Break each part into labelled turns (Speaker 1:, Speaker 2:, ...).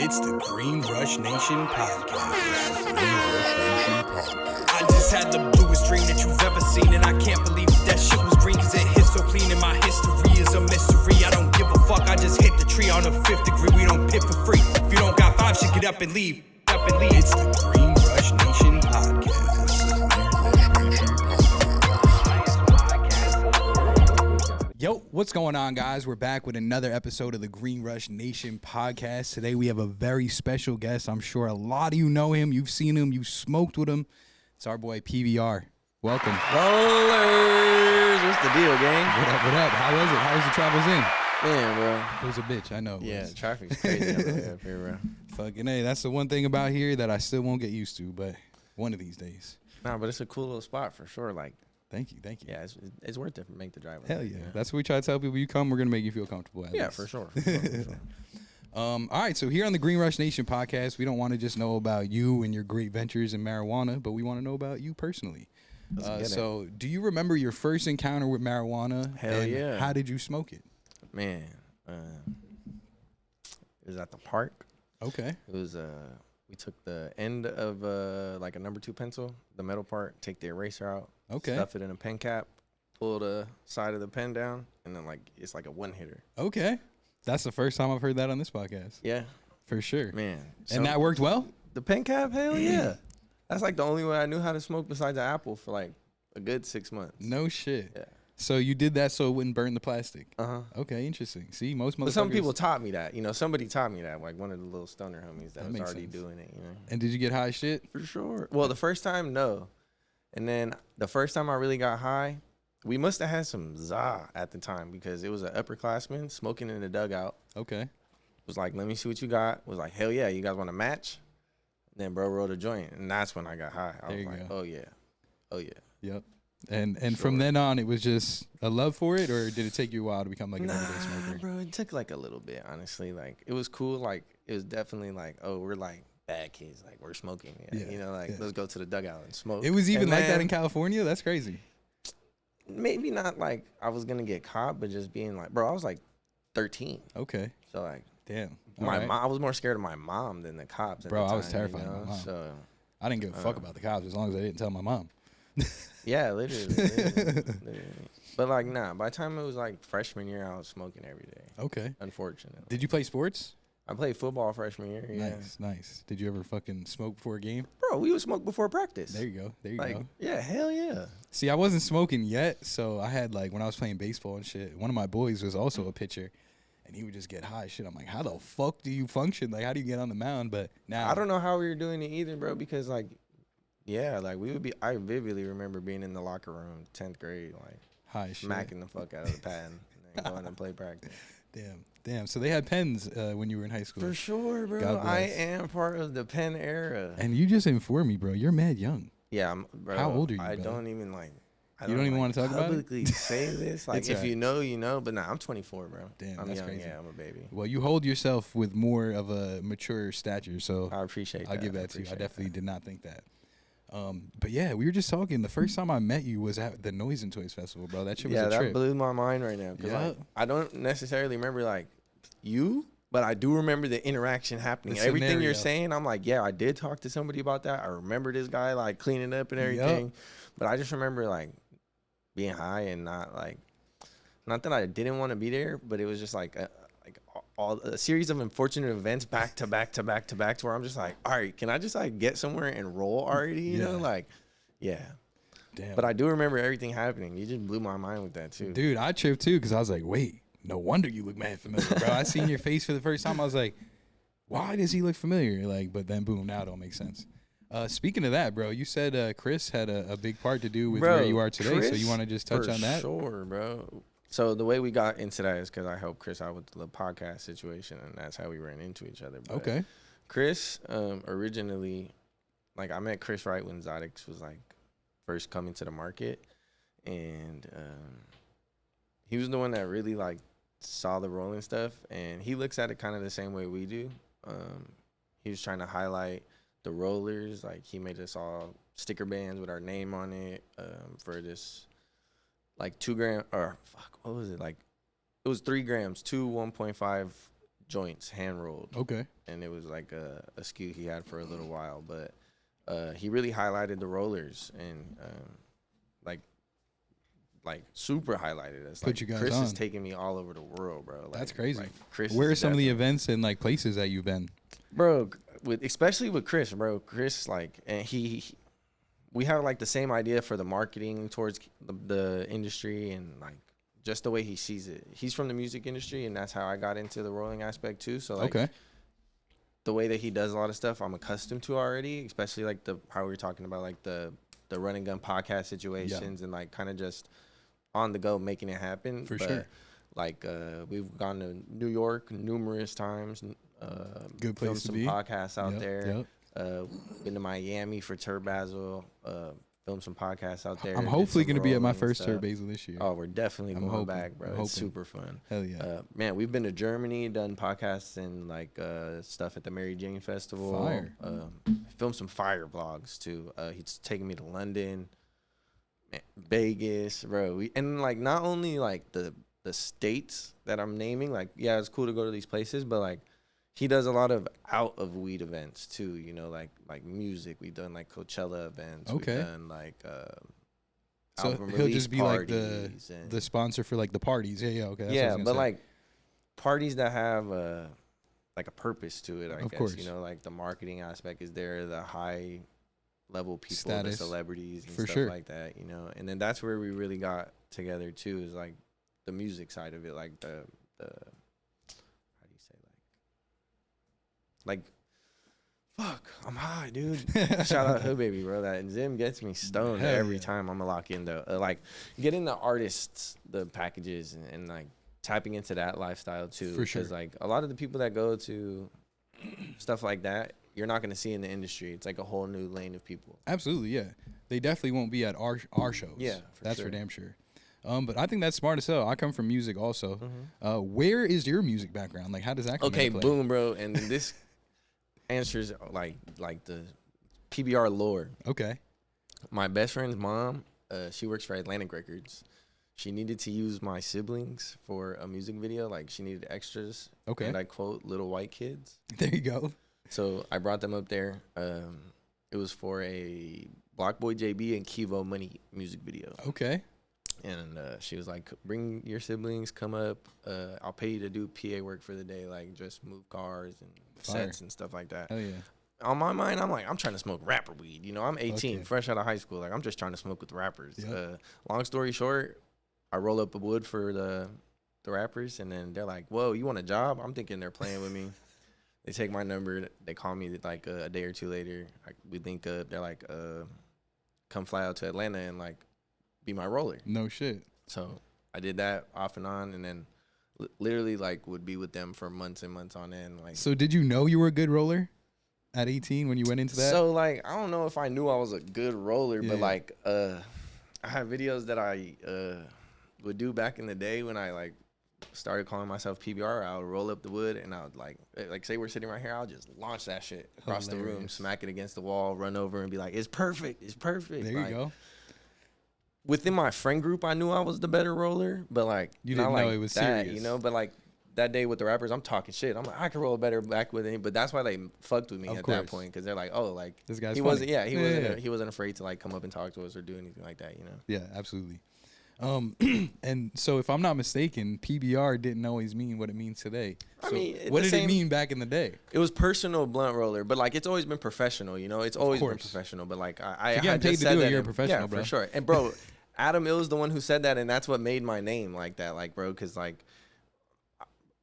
Speaker 1: It's the Green Rush Nation podcast. I just had the bluest dream that you've ever seen, and I can't believe that shit was green, cause it hit so clean, and my history is a mystery. I don't give a fuck, I just hit the tree on the 5th degree. We don't pit for free. If you don't got 5 shit, get up and leave. It's the Green Rush Nation podcast. Yo, what's going on, guys? We're back with another episode of the Green Rush Nation podcast. Today we have a very special guest. I'm sure a lot of you know him. You've seen him. You smoked with him. It's our boy PBR. Welcome.
Speaker 2: Rollers. What's the deal, gang?
Speaker 1: What up, what up? How was it? How was the travels in?
Speaker 2: Man, bro.
Speaker 1: It was a bitch, I know.
Speaker 2: Yeah, traffic's crazy up here, bro.
Speaker 1: Fucking A. That's the one thing about here that I still won't get used to, but one of these days.
Speaker 2: Nah, but it's a cool little spot for sure. Like,
Speaker 1: Thank you.
Speaker 2: yeah, it's worth it to make the drive.
Speaker 1: Hell yeah. That's what we try to tell people. You come, we're going to make you feel comfortable. At least.
Speaker 2: For sure.
Speaker 1: All right, so here on the Green Rush Nation podcast, we don't want to just know about you and your great ventures in marijuana, but we want to know about you personally. So do you remember your first encounter with marijuana?
Speaker 2: Hell yeah.
Speaker 1: How did you smoke it?
Speaker 2: Man, it was at the park.
Speaker 1: Okay.
Speaker 2: It was, we took the end of like a number 2 pencil, the metal part, take the eraser out.
Speaker 1: Okay.
Speaker 2: Stuff it in a pen cap, pull the side of the pen down, and then like it's like a one hitter.
Speaker 1: Okay. That's the first time I've heard that on this podcast.
Speaker 2: Yeah.
Speaker 1: For sure.
Speaker 2: Man.
Speaker 1: And that worked well?
Speaker 2: The pen cap, hell yeah. That's like the only way I knew how to smoke besides the apple for like a good 6 months.
Speaker 1: No shit.
Speaker 2: Yeah.
Speaker 1: So you did that so it wouldn't burn the plastic?
Speaker 2: Uh-huh.
Speaker 1: Okay, interesting. See, most motherfuckers...
Speaker 2: But some people taught me that. You know, somebody taught me that. Like one of the little stoner homies that was
Speaker 1: makes
Speaker 2: already
Speaker 1: sense.
Speaker 2: doing it, you know.
Speaker 1: And did you get high as shit?
Speaker 2: For sure. Well, the first time, no. And then the first time I really got high, we must have had some za at the time because it was an upperclassman smoking in the dugout.
Speaker 1: Okay.
Speaker 2: Was like, let me see what you got. Was like, hell yeah, you guys want to match? Then bro rolled a joint, and that's when I got high. I was like, oh yeah.
Speaker 1: Yep. And from then on, it was just a love for it, or did it take you a while to become like an everyday smoker?
Speaker 2: Bro, it took like a little bit, honestly. Like it was cool. Like it was definitely like, oh, we're like bad kids. Like we're smoking. You know, like let's go to the dugout and smoke.
Speaker 1: It was even like that in California? That's crazy.
Speaker 2: Maybe not like I was gonna get caught, but just being like, bro, I was like 13.
Speaker 1: Okay.
Speaker 2: So like,
Speaker 1: damn.
Speaker 2: Mom, I was more scared of my mom than the cops.
Speaker 1: Bro,
Speaker 2: I
Speaker 1: was terrified of my mom.
Speaker 2: So
Speaker 1: I didn't give a fuck about the cops as long as I didn't tell my mom.
Speaker 2: Yeah, literally. But like, nah, by the time it was like freshman year, I was smoking every day.
Speaker 1: Okay.
Speaker 2: Unfortunately.
Speaker 1: Did you play sports?
Speaker 2: I played football freshman year. Yeah.
Speaker 1: Nice. Did you ever fucking smoke before a game?
Speaker 2: Bro, we would smoke before practice.
Speaker 1: There you go.
Speaker 2: Like, yeah, hell yeah.
Speaker 1: See, I wasn't smoking yet, so I had like when I was playing baseball and shit, one of my boys was also a pitcher, and he would just get high as shit. I'm like, how the fuck do you function? Like, how do you get on the mound? But now
Speaker 2: I don't know how we were doing it either, bro, because like, yeah, like we would be. I vividly remember being in the locker room, 10th grade, like
Speaker 1: high shit,
Speaker 2: smacking the fuck out of the pad and then going and play practice.
Speaker 1: Damn. So they had pens when you were in high school.
Speaker 2: For sure, bro. I am part of the pen era.
Speaker 1: And you just informed me, bro. You're mad young.
Speaker 2: Yeah, bro.
Speaker 1: How old are you?
Speaker 2: I
Speaker 1: bro?
Speaker 2: don't even like.
Speaker 1: You don't even want to talk about it?
Speaker 2: Publicly say this. Like, if you know, you know. But nah, I'm 24, bro.
Speaker 1: Damn,
Speaker 2: I'm
Speaker 1: that's
Speaker 2: young.
Speaker 1: crazy.
Speaker 2: Yeah, I'm a baby.
Speaker 1: Well, you hold yourself with more of a mature stature, so
Speaker 2: I appreciate that.
Speaker 1: I'll give that to you. I definitely did not think that. But yeah, we were just talking. The first time I met you was at the Noise and Toys Festival, bro. That shit was a trip.
Speaker 2: Yeah, that blew my mind right now. Cause like, I don't necessarily remember like you, but I do remember the interaction happening. Everything you're saying, I'm like, yeah, I did talk to somebody about that. I remember this guy like cleaning up and everything, but I just remember like being high and not that I didn't want to be there, but it was just like a series of unfortunate events back to back to where I'm just like, all right, can I just like get somewhere and roll already? You know, like, yeah.
Speaker 1: Damn.
Speaker 2: But I do remember everything happening. You just blew my mind with that too.
Speaker 1: Dude, I tripped too because I was like, wait, no wonder you look mad familiar, bro. I seen your face for the first time. I was like, why does he look familiar? Like, but then boom, now it don't make sense. Speaking of that, bro, you said Chris had a big part to do with where you are today.
Speaker 2: Chris,
Speaker 1: so you want to just touch on that?
Speaker 2: Sure, bro. So the way we got into that is because I helped Chris out with the podcast situation, and that's how we ran into each other. But
Speaker 1: okay.
Speaker 2: Chris, originally, like I met Chris right when Zodix was like first coming to the market, and he was the one that really like saw the rolling stuff, and he looks at it kind of the same way we do. He was trying to highlight the rollers, like he made us all sticker bands with our name on it for this like 2 gram or fuck, what was it, like it was 3 grams, 2 1.5 joints, hand rolled.
Speaker 3: Okay.
Speaker 2: And it was like a SKU he had for a little while, but he really highlighted the rollers and like super highlighted us.
Speaker 3: Put
Speaker 2: like
Speaker 3: you guys
Speaker 2: Chris
Speaker 3: on.
Speaker 2: is taking me all over the world, bro. Like,
Speaker 3: that's crazy.
Speaker 2: Like Chris,
Speaker 3: where are some of the events and like places that you've been,
Speaker 2: bro? Especially with Chris, bro. Chris, like, and we have like the same idea for the marketing towards the industry and like just the way he sees it. He's from the music industry, and that's how I got into the rolling aspect too. So like,
Speaker 3: okay,
Speaker 2: the way that he does a lot of stuff, I'm accustomed to already. Especially like how we were talking about like the run and gun podcast situations and like kind of just on the go making it happen.
Speaker 3: For sure.
Speaker 2: Like we've gone to New York numerous times.
Speaker 3: Good place to be.
Speaker 2: Filmed some podcasts out there.
Speaker 3: Yep.
Speaker 2: Been to Miami for Turb Basil. Filmed some podcasts out there.
Speaker 3: I'm hopefully going to be at my first Turb Basil this year.
Speaker 2: Oh, we're definitely going back, bro. It's super fun.
Speaker 3: Hell yeah.
Speaker 2: Man, we've been to Germany, done podcasts and like stuff at the Mary Jane Festival.
Speaker 3: Fire.
Speaker 2: Filmed some fire vlogs too. He's taking me to London, Vegas, bro. And like not only like the states that I'm naming, like yeah, it's cool to go to these places, but like he does a lot of out of weed events too, you know, like music. We've done like Coachella events.
Speaker 3: Okay.
Speaker 2: We've done like
Speaker 3: so he'll just be like the sponsor for like the parties. Yeah, okay. That's
Speaker 2: yeah, but like parties that have like a purpose to it, I guess.
Speaker 3: Course.
Speaker 2: You know, like the marketing aspect is there, the high level people,
Speaker 3: status,
Speaker 2: the celebrities and
Speaker 3: for
Speaker 2: stuff like that, you know. And then that's where we really got together too, is like the music side of it, like the how do you say, like fuck, I'm high, dude. Shout out Hood Baby, bro. That Zim gets me stoned every time. I'm gonna lock in though. Like getting the artists the packages and like tapping into that lifestyle too.
Speaker 3: For sure.
Speaker 2: Because like a lot of the people that go to stuff like that, you're not gonna see in the industry. It's like a whole new lane of people.
Speaker 3: Absolutely, yeah. They definitely won't be at our shows.
Speaker 2: Yeah,
Speaker 3: that's for damn sure. But I think that's smart as hell. I come from music also.
Speaker 2: Mm-hmm.
Speaker 3: Where is your music background? Like, how does that come into play?
Speaker 2: Boom, bro. And this answers like the PBR lore.
Speaker 3: Okay.
Speaker 2: My best friend's mom, she works for Atlantic Records. She needed to use my siblings for a music video. Like, she needed extras.
Speaker 3: Okay.
Speaker 2: And I quote, little white kids.
Speaker 3: There you go.
Speaker 2: So I brought them up there. It was for a Block Boy JB and Kivo Money music video.
Speaker 3: Okay.
Speaker 2: And she was like, bring your siblings, come up. I'll pay you to do PA work for the day, like just move cars and sets and stuff like that.
Speaker 3: Oh, yeah.
Speaker 2: On my mind, I'm like, I'm trying to smoke rapper weed. You know, I'm 18, fresh out of high school. Like, I'm just trying to smoke with rappers. Yep. Long story short, I roll up a wood for the rappers, and then they're like, whoa, you want a job? I'm thinking they're playing with me. They take my number. They call me like a day or two later. We link up. They're like, come fly out to Atlanta and like be my roller.
Speaker 3: No shit.
Speaker 2: So I did that off and on, and then literally like would be with them for months and months on end. Like,
Speaker 3: so did you know you were a good roller at 18 when you went into that?
Speaker 2: So like, I don't know if I knew I was a good roller, but like I have videos that I would do back in the day when I like started calling myself PBR. I would roll up the wood and I would like say we're sitting right here, I'll just launch that shit across the room, smack it against the wall, run over and be like, it's perfect. There
Speaker 3: you go.
Speaker 2: Within my friend group, I knew I was the better roller, but like
Speaker 3: you didn't know it was
Speaker 2: that,
Speaker 3: serious,
Speaker 2: you know. But like that day with the rappers, I'm talking shit. I'm like, I can roll better back with him, but that's why they fucked with me at that point, because they're like, oh, like
Speaker 3: this guy's
Speaker 2: he
Speaker 3: funny.
Speaker 2: wasn't he wasn't afraid to like come up and talk to us or do anything like that, you know.
Speaker 3: Yeah, absolutely. And so if I'm not mistaken, PBR didn't always mean what it means today. So
Speaker 2: I mean,
Speaker 3: what did it mean back in the day?
Speaker 2: It was personal blunt roller, but like it's always been professional, you know. It's always been professional, but like I
Speaker 3: get paid to do it, you're a professional, bro.
Speaker 2: For sure. And bro, Adam Ill's the one who said that, and that's what made my name like that, like bro, because like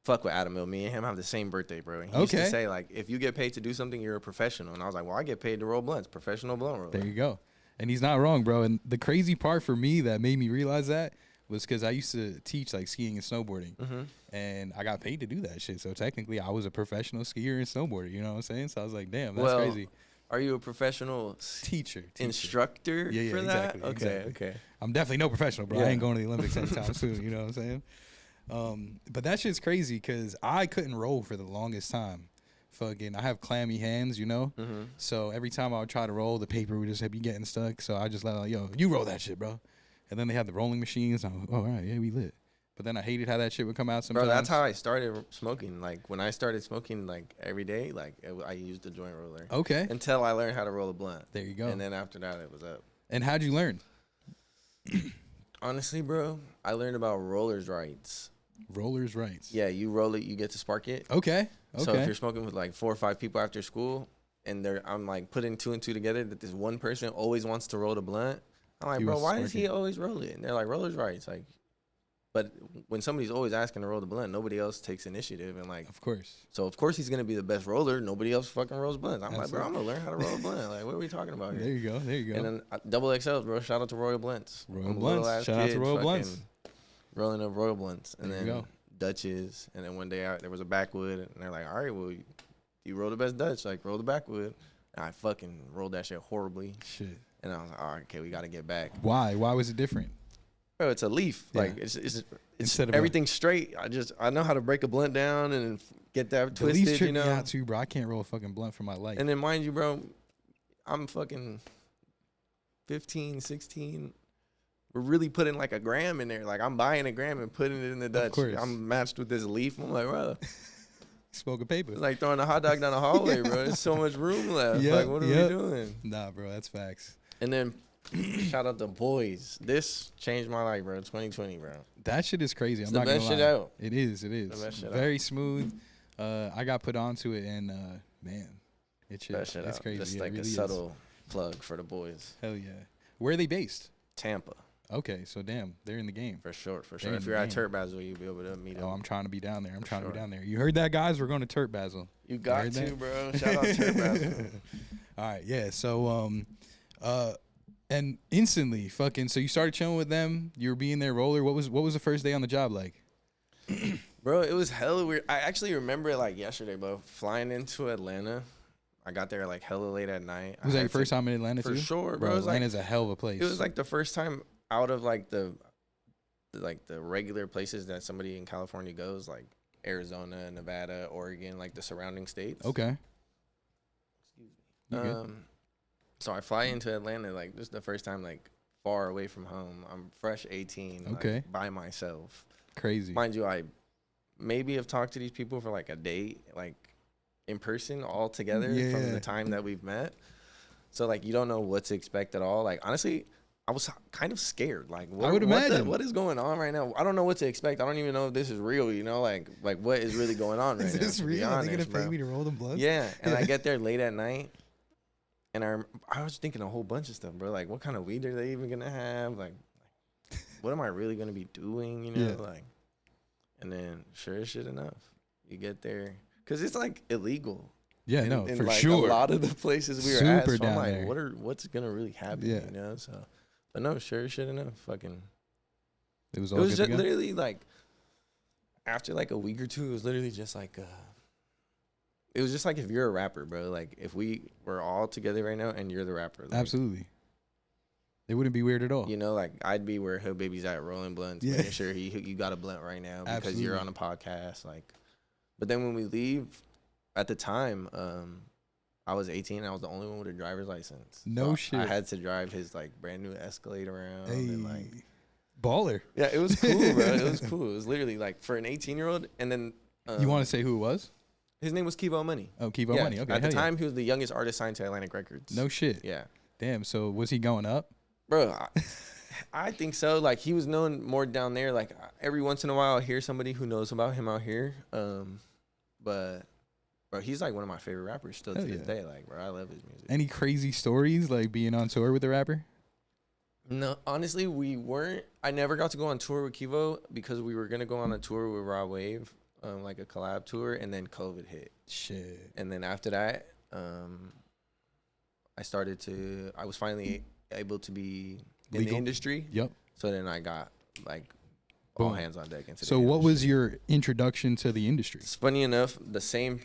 Speaker 2: fuck with Adam Ill. Me and him have the same birthday, bro. And he used to say like, if you get paid to do something, you're a professional. And I was like, well, I get paid to roll blunts, professional blunt roller.
Speaker 3: There you go. And he's not wrong, bro. And the crazy part for me that made me realize that was because I used to teach like skiing and snowboarding, and I got paid to do that shit. So technically, I was a professional skier and snowboarder. You know what I'm saying? So I was like, damn, that's crazy.
Speaker 2: Are you a professional
Speaker 3: teacher?
Speaker 2: Instructor?
Speaker 3: Yeah,
Speaker 2: for
Speaker 3: exactly.
Speaker 2: That?
Speaker 3: Okay. I'm definitely no professional, bro. I ain't going to the Olympics anytime soon. You know what I'm saying? But that shit's crazy because I couldn't roll for the longest time. Fucking, I have clammy hands, you know? So every time I would try to roll, the paper would just be getting stuck. So I just let, like, yo, you roll that shit, bro. And then they had the rolling machines. I'm like, oh, all right, yeah, we lit. but then I hated how that shit would come out sometimes.
Speaker 2: Bro, that's how I started smoking. Like, when I started smoking, like, every day, like, I used the joint roller.
Speaker 3: Okay.
Speaker 2: Until I learned how to roll a blunt.
Speaker 3: There you go.
Speaker 2: And then after that, it was up.
Speaker 3: And how'd you learn?
Speaker 2: Honestly, bro, I learned about rollers' rights.
Speaker 3: Rollers' rights.
Speaker 2: Yeah, you roll it, you get to spark it.
Speaker 3: Okay.
Speaker 2: So if you're smoking with like 4 or 5 people after school, and I'm like putting 2 and 2 together, that this one person always wants to roll the blunt. I'm like, bro, why does he always roll it? And they're like, rollers' rights. Like, but when somebody's always asking to roll the blunt, nobody else takes initiative. And like,
Speaker 3: of course.
Speaker 2: So of course he's gonna be the best roller. Nobody else fucking rolls blunts. I'm like, bro, I'm gonna learn how to roll a blunt. Like, what are we talking about here?
Speaker 3: There you go. There you go.
Speaker 2: And then double XL, bro. Shout out to Royal Blunts.
Speaker 3: Royal Blunts. Shout out to Royal Blunts.
Speaker 2: Rolling up Royal Blunts, and
Speaker 3: there
Speaker 2: then Dutches, and then one day there was a backwood, and they're like, all right, well, you roll the best Dutch, like roll the backwood. And I fucking rolled that shit horribly.
Speaker 3: Shit.
Speaker 2: And I was like, all right, okay, we got to get back.
Speaker 3: Why? Why was it different?
Speaker 2: Bro, it's a leaf. Yeah. Like it's instead of everything straight. I know how to break a blunt down and get that twisted.
Speaker 3: The leaf tripped me out too, bro. I can't roll a fucking blunt for my life.
Speaker 2: And then mind you, bro, I'm fucking 15, 16. We're really putting like a gram in there. Like, I'm buying a gram and putting it in the Dutch. Of course. I'm matched with this leaf. I'm like, bro.
Speaker 3: Smoking paper.
Speaker 2: It's like throwing a hot dog down the hallway, bro. There's so much room left. Like, what are we doing?
Speaker 3: Nah, bro, that's facts.
Speaker 2: And then shout out to boys. This changed my life, bro. 2020, bro.
Speaker 3: That shit is crazy.
Speaker 2: It's
Speaker 3: I'm not gonna lie.
Speaker 2: the best shit out.
Speaker 3: It is. It is.
Speaker 2: The best shit
Speaker 3: very smooth. I got put onto it, and man, it's crazy.
Speaker 2: Just like
Speaker 3: really
Speaker 2: a subtle plug for the boys.
Speaker 3: Hell yeah. Where are they based?
Speaker 2: Tampa.
Speaker 3: Okay, so damn, they're in the game.
Speaker 2: For sure. If you're at Turk Basel, you'll be able to meet them.
Speaker 3: Oh, I'm trying to be down there. I'm trying to be down there. You heard that, guys? We're going to Turk Basel.
Speaker 2: You got to, bro. Shout out Turk Basel.
Speaker 3: All right, yeah. So, and instantly, fucking. So you started chilling with them. You were being their roller. What was the first day on the job like?
Speaker 2: Bro, it was hella weird. I actually remember it like yesterday, bro. Flying into Atlanta. I got there like hella late at night.
Speaker 3: Was that your first time in Atlanta too?
Speaker 2: For sure, bro.
Speaker 3: Atlanta's a hell of a place.
Speaker 2: It was like the first time out of like the regular places that somebody in California goes, like Arizona, Nevada, Oregon, like the surrounding states.
Speaker 3: Okay.
Speaker 2: Excuse me. So I fly into Atlanta, like this is the first time like far away from home. I'm fresh 18,
Speaker 3: okay,
Speaker 2: like, by myself.
Speaker 3: Crazy.
Speaker 2: Mind you, I maybe have talked to these people for like a day, like in person all together from the time that we've met. So like you don't know what to expect at all. Like honestly, I was kind of scared. Like
Speaker 3: I would imagine
Speaker 2: what is going on right now. I don't know what to expect. I don't even know if this is real. You know, like what is really going on right now.
Speaker 3: Is this real? Are they gonna pay me to roll them blunts?
Speaker 2: Yeah, and I get there late at night, and I was thinking a whole bunch of stuff, bro. Like what kind of weed are they even gonna have? Like what am I really gonna be doing? You know, like, and then sure as shit enough, you get there. Cause it's like illegal.
Speaker 3: Yeah,
Speaker 2: in
Speaker 3: for
Speaker 2: like
Speaker 3: sure.
Speaker 2: A lot of the places we were at, so
Speaker 3: down
Speaker 2: I'm like,
Speaker 3: there.
Speaker 2: what's gonna really happen?
Speaker 3: Yeah.
Speaker 2: You know, so but no, sure shit enough, fucking.
Speaker 3: It was
Speaker 2: just literally like after like a week or two, it was literally just like it was just like if you're a rapper, bro. Like if we were all together right now and you're the rapper, like,
Speaker 3: absolutely. It wouldn't be weird at all.
Speaker 2: You know, like I'd be where Hood Baby's at, rolling blunts, making sure you got a blunt right now because you're on a podcast, like. But then when we leave, at the time, I was 18. I was the only one with a driver's license.
Speaker 3: No shit.
Speaker 2: I had to drive his like brand new Escalade around. And, like,
Speaker 3: baller.
Speaker 2: Yeah, it was cool, bro. It was cool. It was literally like for an 18-year-old. And then
Speaker 3: you want to say who it was?
Speaker 2: His name was Kivo Money.
Speaker 3: Oh, Kivo Money. Okay.
Speaker 2: At the time, he was the youngest artist signed to Atlantic Records.
Speaker 3: No shit.
Speaker 2: Yeah.
Speaker 3: Damn. So was he going up?
Speaker 2: Bro, I think so. Like he was known more down there. Like every once in a while, I hear somebody who knows about him out here. But bro, he's like one of my favorite rappers still to this day. Like, bro, I love his music.
Speaker 3: Any crazy stories like being on tour with the rapper?
Speaker 2: No, honestly, we weren't. I never got to go on tour with Kivo because we were gonna go on a tour with Raw Wave, like a collab tour, and then COVID hit.
Speaker 3: Shit.
Speaker 2: And then after that, I was finally able to be in the industry.
Speaker 3: Yep.
Speaker 2: So then I got like all hands on deck.
Speaker 3: So what was your introduction to the industry?
Speaker 2: It's funny enough, the same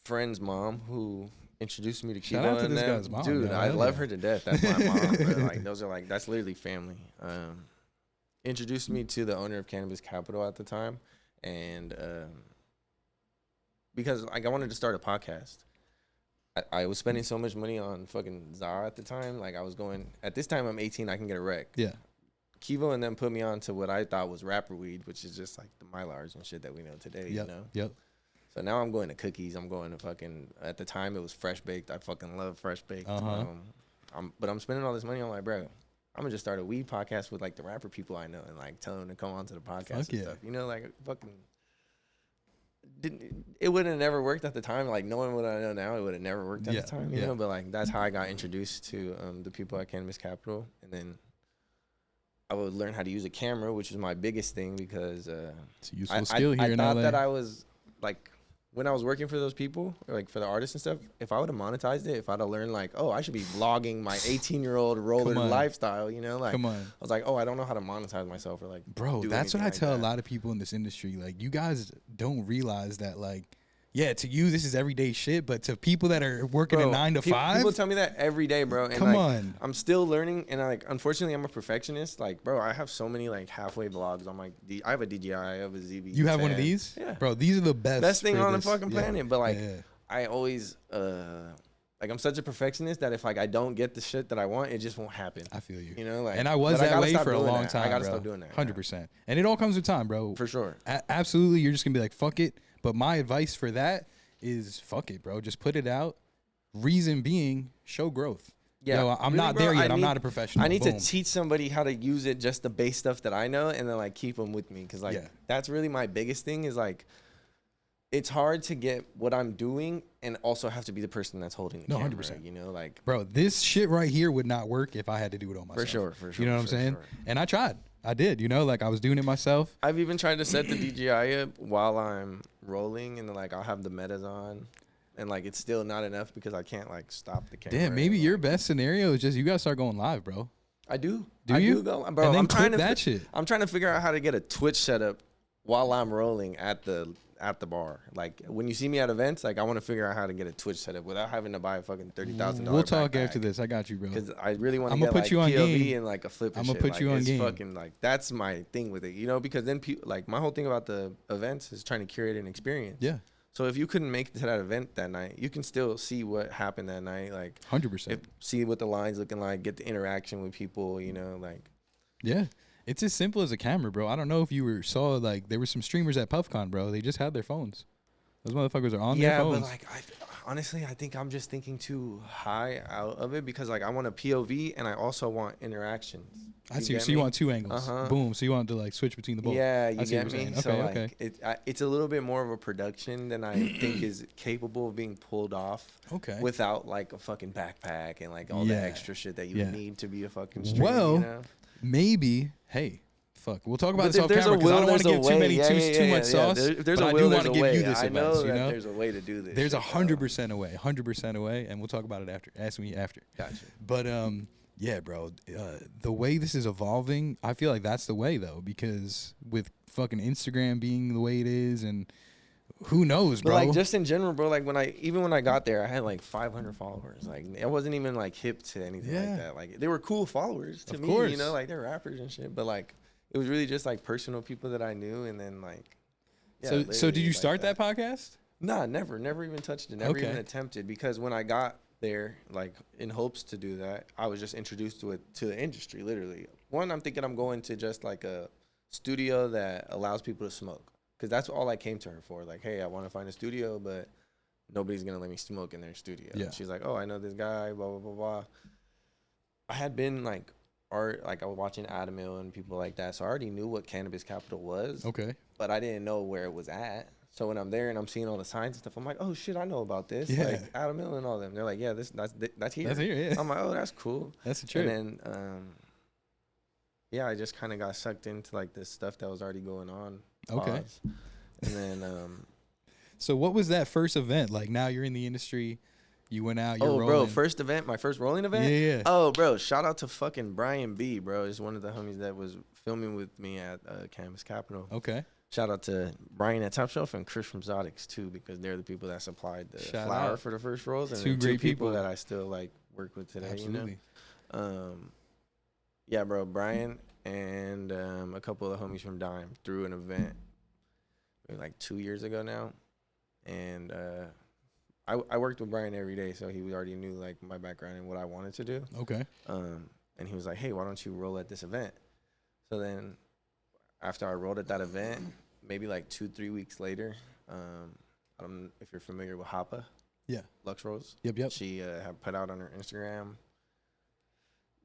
Speaker 2: friend's mom who introduced me to Kivo.
Speaker 3: Shout out to this guy's mom.
Speaker 2: Dude, I love her to death. That's my mom, bro. Like those are like, that's literally family. Introduced me to the owner of Cannabis Capital at the time. And because like I wanted to start a podcast. I was spending so much money on fucking Zara at the time. Like I was going, at this time I'm 18, I can get a rec.
Speaker 3: Yeah.
Speaker 2: Kivo and them put me on to what I thought was rapper weed, which is just like the Mylars and shit that we know today, you know?
Speaker 3: Yep.
Speaker 2: So now I'm going to cookies. I'm going to fucking, at the time it was Fresh Baked. I fucking love Fresh Baked. But I'm spending all this money. I'm like, bro, I'm gonna just start a weed podcast with like the rapper people I know and like tell them to come onto the podcast and stuff. You know, like fucking, it would have never worked at the time. Like knowing what I know now, it would have never worked at the time, you know? But like, that's how I got introduced to the people at Cannabis Capital. And then I would learn how to use a camera, which was my biggest thing because
Speaker 3: it's a useful skill here in LA.
Speaker 2: I thought that I was like, when I was working for those people, like for the artists and stuff, if I would have monetized it, if I'd have learned like, oh, I should be vlogging my 18-year-old roller lifestyle, you know, like, I was like, oh, I don't know how to monetize myself or like,
Speaker 3: bro, that's what I tell a lot of people in this industry. Like, you guys don't realize that, like, yeah, to you this is everyday shit, but to people that are working a 9 to 5,
Speaker 2: people tell me that every day, bro. And
Speaker 3: come
Speaker 2: like,
Speaker 3: on,
Speaker 2: I'm still learning, and like, unfortunately, I'm a perfectionist. Like, bro, I have so many like halfway vlogs on my. I have a DJI, I have a ZV.
Speaker 3: You have one of these, bro. These are the best
Speaker 2: thing on the fucking planet. But like, I always like, I'm such a perfectionist that if like I don't get the shit that I want, it just won't happen.
Speaker 3: I feel you.
Speaker 2: You know, like,
Speaker 3: and I was that way for a long time.
Speaker 2: I gotta stop doing that.
Speaker 3: 100%. And it all comes with time, bro.
Speaker 2: For sure.
Speaker 3: Absolutely, you're just gonna be like, fuck it. But my advice for that is fuck it, bro. Just put it out. Reason being, show growth. Yeah, yo, I'm really, not there yet. I'm not a professional.
Speaker 2: I need to teach somebody how to use it, just the base stuff that I know, and then like keep them with me, because like that's really my biggest thing. Is like, it's hard to get what I'm doing and also have to be the person that's holding the camera. 100%. You know, like,
Speaker 3: bro, this shit right here would not work if I had to do it on myself.
Speaker 2: For sure.
Speaker 3: You know what I'm saying? Sure. And I tried. I did, you know, like I was doing it myself.
Speaker 2: I've even tried to set the DJI up while I'm rolling, and then like I'll have the metas on, and like it's still not enough because I can't like stop the camera.
Speaker 3: Damn, maybe your best scenario is just you gotta start going live, bro.
Speaker 2: I do.
Speaker 3: Do you?
Speaker 2: Go, bro,
Speaker 3: and then clip that shit.
Speaker 2: I'm trying to figure out how to get a Twitch setup while I'm rolling at the bar. Like when you see me at events, like I want to figure out how to get a Twitch setup without having to buy a fucking $30,000.
Speaker 3: We'll talk after this. I got you, bro.
Speaker 2: Because I really want to get like POV and like a flip.
Speaker 3: I'm gonna put you on game.
Speaker 2: Fucking like that's my thing with it, you know. Because then like my whole thing about the events is trying to curate an experience.
Speaker 3: Yeah.
Speaker 2: So if you couldn't make it to that event that night, you can still see what happened that night. Like
Speaker 3: 100%.
Speaker 2: See what the line's looking like. Get the interaction with people. You know, like.
Speaker 3: Yeah. It's as simple as a camera, bro. I don't know if you saw like there were some streamers at PuffCon, bro. They just had their phones. Those motherfuckers are on their phones.
Speaker 2: Yeah, but like honestly, I think I'm just thinking too high out of it, because like I want a POV and I also want interactions.
Speaker 3: I see. So you want two angles. Boom. So you want to like switch between the both.
Speaker 2: Yeah, you get me.
Speaker 3: Okay,
Speaker 2: so like,
Speaker 3: okay.
Speaker 2: It's a little bit more of a production than I think is capable of being pulled off.
Speaker 3: Okay.
Speaker 2: Without like a fucking backpack and like all the extra shit that you need to be a fucking streamer.
Speaker 3: Well,
Speaker 2: you know?
Speaker 3: Maybe. Hey. Fuck. We'll talk about this off camera because I don't want to get too much sauce.
Speaker 2: There's
Speaker 3: but
Speaker 2: a will,
Speaker 3: I do want to give you this
Speaker 2: I know
Speaker 3: advice.
Speaker 2: that
Speaker 3: You know,
Speaker 2: there's a way to do this.
Speaker 3: There's 100% away, 100% away, and we'll talk about it after. Ask me after.
Speaker 2: Gotcha.
Speaker 3: But yeah, bro, the way this is evolving, I feel like that's the way though, because with fucking Instagram being the way it is, and who knows, bro.
Speaker 2: But like just in general, bro. Like when I got there, I had like 500 followers. Like I wasn't even like hip to anything like that. Like they were cool followers to me. You know, like they're rappers and shit. But like it was really just like personal people that I knew, and then like.
Speaker 3: Yeah, so did you start that podcast?
Speaker 2: Nah, never even touched it. Never even attempted, because when I got there, like in hopes to do that, I was just introduced to the industry. Literally, I'm thinking I'm going to just like a studio that allows people to smoke. Because that's all I came to her for. Like, hey, I want to find a studio, but nobody's going to let me smoke in their studio. Yeah. She's like, oh, I know this guy, blah, blah, blah, blah. I had been, like, I was watching Adam Hill and people like that, so I already knew what Cannabis Capital was.
Speaker 3: Okay.
Speaker 2: But I didn't know where it was at. So when I'm there and I'm seeing all the signs and stuff, I'm like, oh, shit, I know about this.
Speaker 3: Yeah.
Speaker 2: Like, Adam Hill and all them. They're like, yeah, that's here.
Speaker 3: That's here, yeah.
Speaker 2: I'm like, oh, that's cool.
Speaker 3: That's the truth.
Speaker 2: And then, yeah, I just kind of got sucked into, like, this stuff that was already going on.
Speaker 3: Okay.
Speaker 2: And then,
Speaker 3: so what was that first event? Like now you're in the industry, you went out, you're rolling.
Speaker 2: Bro, first event, my first rolling event?
Speaker 3: Yeah.
Speaker 2: Oh, bro, shout out to fucking Brian B, bro. He's one of the homies that was filming with me at Cannabis Capital.
Speaker 3: Okay.
Speaker 2: Shout out to Brian at Top Shelf and Chris from Zodix too, because they're the people that supplied the flour for the first rolls. And
Speaker 3: two great people
Speaker 2: that I still like work with today.
Speaker 3: Absolutely.
Speaker 2: You know? Yeah, bro, Brian and a couple of the homies from Dime threw an event like 2 years ago now, and I worked with Brian every day, so he already knew like my background and what I wanted to do.
Speaker 3: Okay.
Speaker 2: And he was like, hey, why don't you roll at this event? So then after I rolled at that event, maybe like 2-3 weeks later, I don't know if you're familiar with Hoppa.
Speaker 3: Yeah.
Speaker 2: Lux Rolls.
Speaker 3: Yep.
Speaker 2: She had put out on her Instagram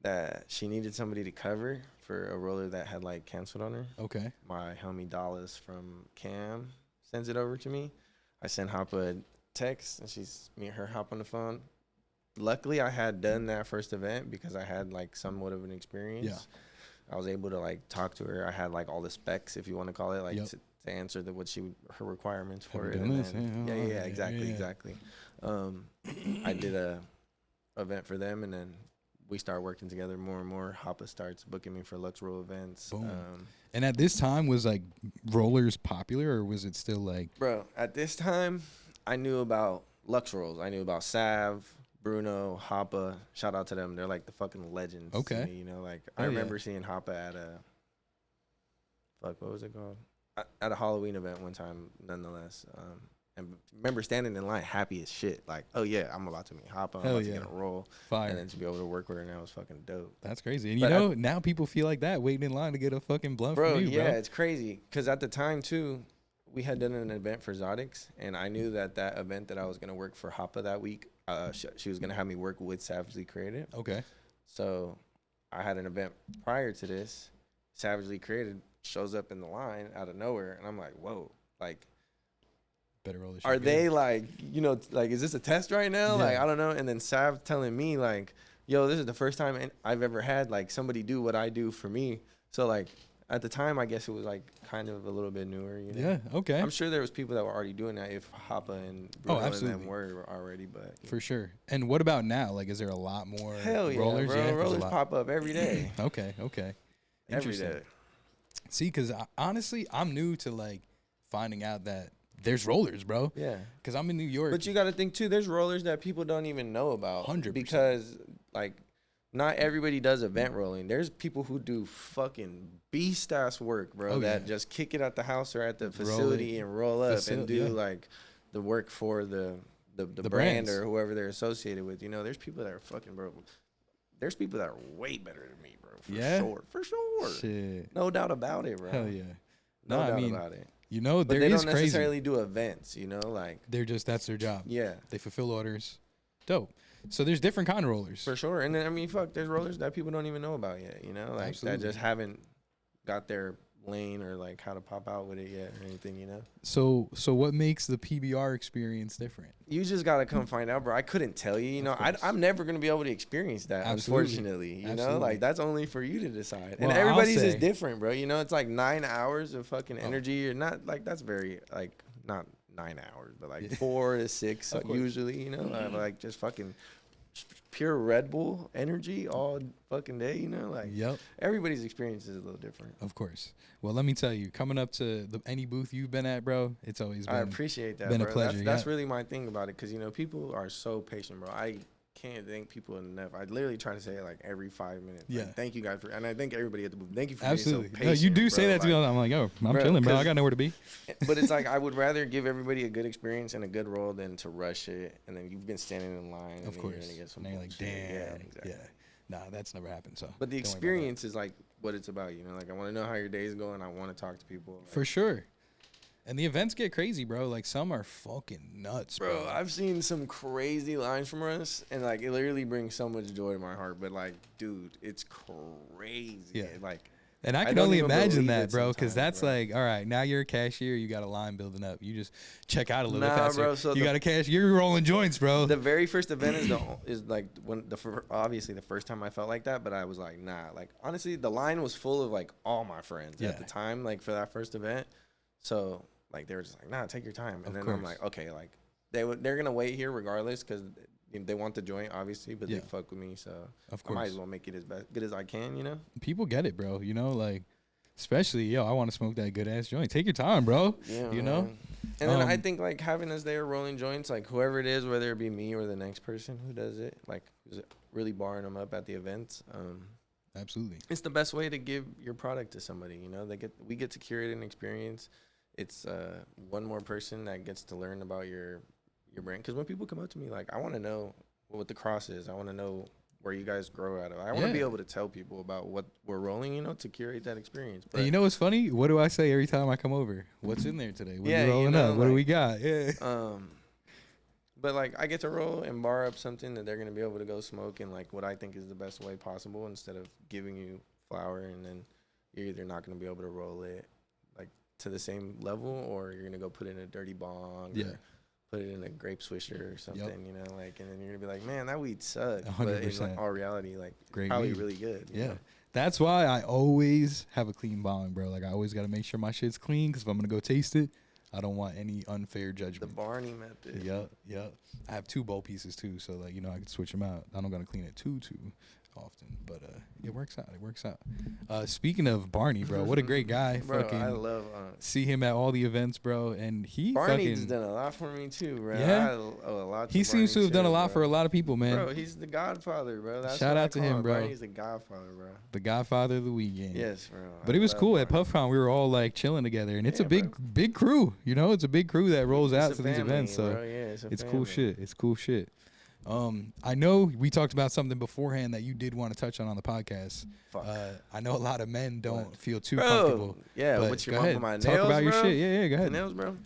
Speaker 2: that she needed somebody to cover for a roller that had like canceled on her.
Speaker 3: Okay.
Speaker 2: My homie Dallas from Cam sends it over to me. I sent Hoppa a text, and me and her hop on the phone. Luckily, I had done that first event because I had like somewhat of an experience.
Speaker 3: Yeah.
Speaker 2: I was able to like talk to her. I had like all the specs, if you want to call it, like
Speaker 3: Yep.
Speaker 2: to answer her requirements for
Speaker 3: Have
Speaker 2: it.
Speaker 3: you done this?
Speaker 2: Yeah, exactly. I did a event for them, and then we start working together more and more. Hoppa starts booking me for Lux Roll events.
Speaker 3: Boom. And at this time, was like rollers popular, or was it still like?
Speaker 2: Bro, at this time, I knew about Lux Rolls. I knew about Sav, Bruno, Hoppa. Shout out to them. They're like the fucking legends.
Speaker 3: Okay.
Speaker 2: To me, you know, like I remember seeing Hoppa at what was it called? At a Halloween event one time, nonetheless. And remember standing in line happy as shit. Like, oh yeah, I'm about to meet Hoppa. I'm about to get a roll.
Speaker 3: Fire.
Speaker 2: And then to be able to work with her now was fucking dope.
Speaker 3: That's crazy. And you know, now people feel like that, waiting in line to get a fucking blunt from you, bro.
Speaker 2: Yeah, it's crazy. Because at the time, too, we had done an event for Zodix, and I knew that event that I was going to work for Hoppa that week, she was going to have me work with Savagely Created.
Speaker 3: Okay.
Speaker 2: So I had an event prior to this. Savagely Created shows up in the line out of nowhere, and I'm like, whoa, like,
Speaker 3: better roll this
Speaker 2: are
Speaker 3: shit
Speaker 2: they
Speaker 3: good.
Speaker 2: like, you know, like, is this a test right now?
Speaker 3: Yeah.
Speaker 2: Like, I don't know. And then Sav telling me like, yo, this is the first time I've ever had like somebody do what I do for me. So like at the time, I guess it was like kind of a little bit newer, you know?
Speaker 3: Yeah. Okay.
Speaker 2: I'm sure there was people that were already doing that if Hoppa and Bruno and them were already, but
Speaker 3: for sure. And what about now? Like, is there a lot more
Speaker 2: hell yeah,
Speaker 3: rollers?
Speaker 2: bro.
Speaker 3: Yeah,
Speaker 2: rollers pop up every day.
Speaker 3: Okay.
Speaker 2: Every day.
Speaker 3: See, because honestly, I'm new to like finding out that there's rollers, bro.
Speaker 2: Yeah.
Speaker 3: Because I'm in New York.
Speaker 2: But you got to think too, there's rollers that people don't even know about.
Speaker 3: 100%.
Speaker 2: Because like not everybody does event rolling. There's people who do fucking beast ass work, bro, that just kick it at the house or at the facility and roll up and do like the work for the brand or whoever they're associated with. You know, there's people that are fucking, bro. There's people that are way better than me, bro. For sure.
Speaker 3: Shit.
Speaker 2: No doubt about it, bro.
Speaker 3: Hell yeah.
Speaker 2: No doubt about it.
Speaker 3: You know,
Speaker 2: but they don't necessarily do events, you know, like
Speaker 3: that's their job.
Speaker 2: Yeah.
Speaker 3: They fulfill orders. Dope. So there's different kind of rollers.
Speaker 2: For sure. And then, I mean, there's rollers that people don't even know about yet, you know, like that just haven't got their lane or like how to pop out with it yet or anything, you know?
Speaker 3: So what makes the PBR experience different?
Speaker 2: You just got to come find out, bro. I couldn't tell you, you know, I'm never going to be able to experience that, unfortunately, you know, like that's only for you to decide. Well, and everybody's is different, bro. You know, it's like 9 hours of fucking energy or not like that's very like not 9 hours, but like 4 to 6 usually, you know, like just fucking pure Red Bull energy all fucking day, you know, like everybody's experience is a little different.
Speaker 3: Of course. Well, let me tell you, coming up to any booth you've been at, bro, it's always been,
Speaker 2: I appreciate that,
Speaker 3: been
Speaker 2: bro.
Speaker 3: A pleasure.
Speaker 2: That's really my thing about it, because, you know, people are so patient, bro. I can't thank people enough. I literally try to say it like every 5 minutes.
Speaker 3: Yeah.
Speaker 2: Like, thank you guys and I thank everybody at the booth. Thank you for
Speaker 3: being so
Speaker 2: patient.
Speaker 3: No, you do say that to me. I'm like, oh, I'm chilling, bro. I got nowhere to be.
Speaker 2: But it's like I would rather give everybody a good experience and a good roll than to rush it. And then you've been standing in line.
Speaker 3: Of course.
Speaker 2: You're gonna get some
Speaker 3: and you're like, damn.
Speaker 2: Yeah, exactly.
Speaker 3: Yeah. Nah, that's never happened. So.
Speaker 2: But the experience is like what it's about, you know. Like I want to know how your day's going. I want to talk to people. Like,
Speaker 3: for sure. And the events get crazy, bro. Like, some are fucking nuts, bro.
Speaker 2: I've seen some crazy lines from us, and, like, it literally brings so much joy to my heart. But, like, dude, it's crazy.
Speaker 3: Yeah.
Speaker 2: Like,
Speaker 3: and I can only imagine that, bro, because that's like, all right, now you're a cashier. You got a line building up. You just check out a little bit faster. Bro, so you got a cash. You're rolling joints, bro.
Speaker 2: The very first event is like obviously the first time I felt like that, but I was like, nah. Like, honestly, the line was full of, like, all my friends at the time, like, for that first event. So... like, they were just like, nah, take your time. And then I'm like, okay, like, they're going to wait here regardless because they want the joint, obviously, but they fuck with me. So I might as well make it as good as I can, you know?
Speaker 3: People get it, bro. You know, like, especially, I want to smoke that good-ass joint. Take your time, bro.
Speaker 2: Yeah,
Speaker 3: you know?
Speaker 2: And then I think, like, having us there rolling joints, like, whoever it is, whether it be me or the next person who does it, like, who's really barring them up at the events.
Speaker 3: Absolutely.
Speaker 2: It's the best way to give your product to somebody, you know? We get to curate an experience. It's one more person that gets to learn about your brand. Because when people come up to me, like, I want to know what the cross is. I want to know where you guys grow out of. I want to be able to tell people about what we're rolling, to curate that experience. But
Speaker 3: and you know what's funny? What do I say every time I come over? What's in there today? What are you rolling up? What do we got? Yeah.
Speaker 2: But like I get to roll and bar up something that they're gonna be able to go smoke in like what I think is the best way possible, instead of giving you flour and then you're either not gonna be able to roll it like to the same level, or you're gonna go put it in a dirty bong. Yeah. Put it in a grape swisher or something, and then you're gonna be like, man, that weed sucks. 100%. But in like all reality, like great probably weed. Really good.
Speaker 3: Yeah. That's why I always have a clean bong, bro. Like I always gotta make sure my shit's clean, because if I'm gonna go taste it, I don't want any unfair judgment.
Speaker 2: The Barney method.
Speaker 3: Yep. I have 2 bowl pieces too, so like I can switch them out. I don't gotta clean it too often, but it works out. Speaking of Barney, bro, what a great guy.
Speaker 2: Bro, fucking I love
Speaker 3: see him at all the events, bro, and
Speaker 2: Barney's done a lot for me too, bro.
Speaker 3: Yeah,
Speaker 2: I owe a lot.
Speaker 3: He seems to have done a lot for a lot of people, man.
Speaker 2: Bro, he's the Godfather, bro. That's
Speaker 3: shout out to him, bro.
Speaker 2: Barney's the Godfather, bro.
Speaker 3: The Godfather of the weed game.
Speaker 2: Yes, bro.
Speaker 3: But it was cool at PuffCon. We were all like chilling together, and it's a big crew. It's a big crew that rolls out to these events. So it's cool shit. It's cool shit. I know we talked about something beforehand that you did want to touch on the podcast. I know a lot of men don't feel too comfortable.
Speaker 2: Yeah, what's your mom for my nails,
Speaker 3: talk about
Speaker 2: bro?
Speaker 3: your shit. Yeah, go ahead.
Speaker 2: The nails, bro.